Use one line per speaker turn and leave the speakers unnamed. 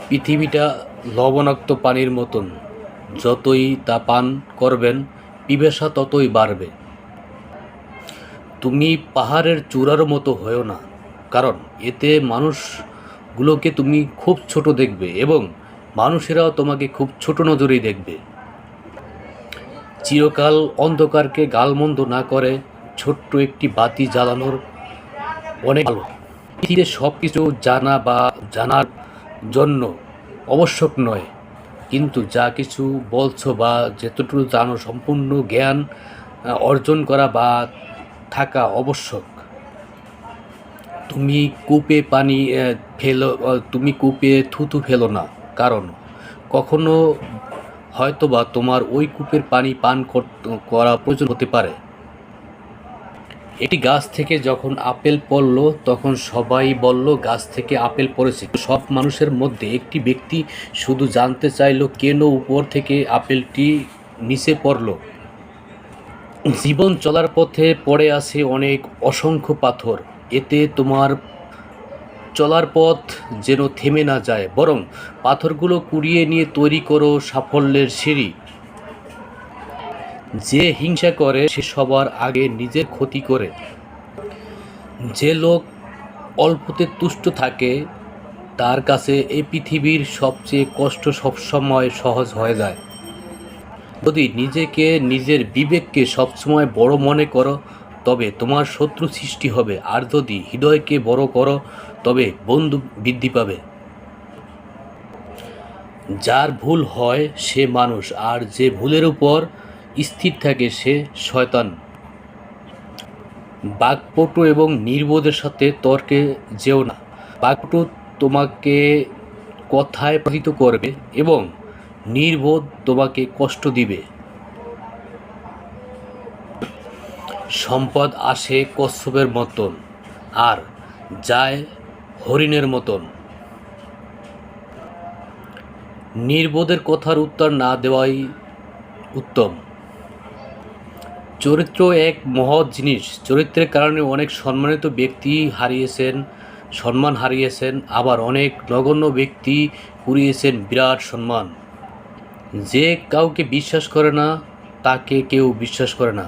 পৃথিবীটা লবণাক্ত পানির মতন, যতই তা পান করবেন পিপাসা ততই বাড়বে। তুমি পাহাড়ের চূড়ার মতো হয়েও না, কারণ এতে মানুষগুলোকে তুমি খুব ছোট দেখবে এবং মানুষেরাও তোমাকে খুব ছোট নজরেই দেখবে। চিরকাল অন্ধকারকে গালমন্দ না করে ছোট্ট একটি বাতি জ্বালানোর অনেক ভালো। পৃথিবীতে সব কিছু জানা বা জানার জন্য আবশ্যক নয়, কিন্তু যা কিছু বলছো বা যতটুকু জানো সম্পূর্ণ জ্ঞান অর্জন করা বা থাকা আবশ্যক। তুমি কূপে পানি ফেলো, তুমি কূপে থুতু ফেলো না, কারণ কখনো হয়তোবা তোমার ওই কূপের পানি পান করা প্রয়োজন হতে পারে। একটি গাছ থেকে যখন আপেল পড়ল তখন সবাই বলল গাছ থেকে আপেল পড়েছে। সব মানুষের মধ্যে একটি ব্যক্তি শুধু জানতে চাইল কেন উপর থেকে আপেলটি নিচে পড়ল। জীবন চলার পথে পড়ে আছে অনেক অসংখ্য পাথর, এতে তোমার চলার পথ যেন থেমে না যায়, বরং পাথরগুলো কুড়িয়ে নিয়ে তৈরি করো সাফল্যের সিঁড়ি। যে হিংসা করে সে সবার আগে নিজের ক্ষতি করে। যে লোক অল্পতে তুষ্ট থাকে তার কাছে এই পৃথিবীর সবচেয়ে কষ্ট সবসময় সহজ হয়ে যায়। যদি নিজেকে, নিজের বিবেককে সবসময় বড় মনে করো তবে তোমার শত্রু সৃষ্টি হবে, আর যদি হৃদয়কে বড় করো তবে বন্ধু বৃদ্ধি পাবে। যার ভুল হয় সে মানুষ, আর যে ভুলের উপর স্থির থাকে সে শয়তান। বাকপটু এবং নির্বোধের সাথে তর্কে যেও না। বাকপটু তোমাকে কথায় পরাজিত করবে এবং নির্বোধ তোমাকে কষ্ট দিবে। সম্পদ আসে কচ্ছপের মতন আর যায় হরিণের মতন। নির্বোধের কথার উত্তর না দেওয়াই উত্তম। চরিত্র এক মহৎ জিনিস। চরিত্রের কারণে অনেক সম্মানিত ব্যক্তি সম্মান হারিয়েছেন, আবার অনেক নগণ্য ব্যক্তি কুড়িয়েছেন বিরাট সম্মান। যে কাউকে বিশ্বাস করে না তাকে কেউ বিশ্বাস করে না।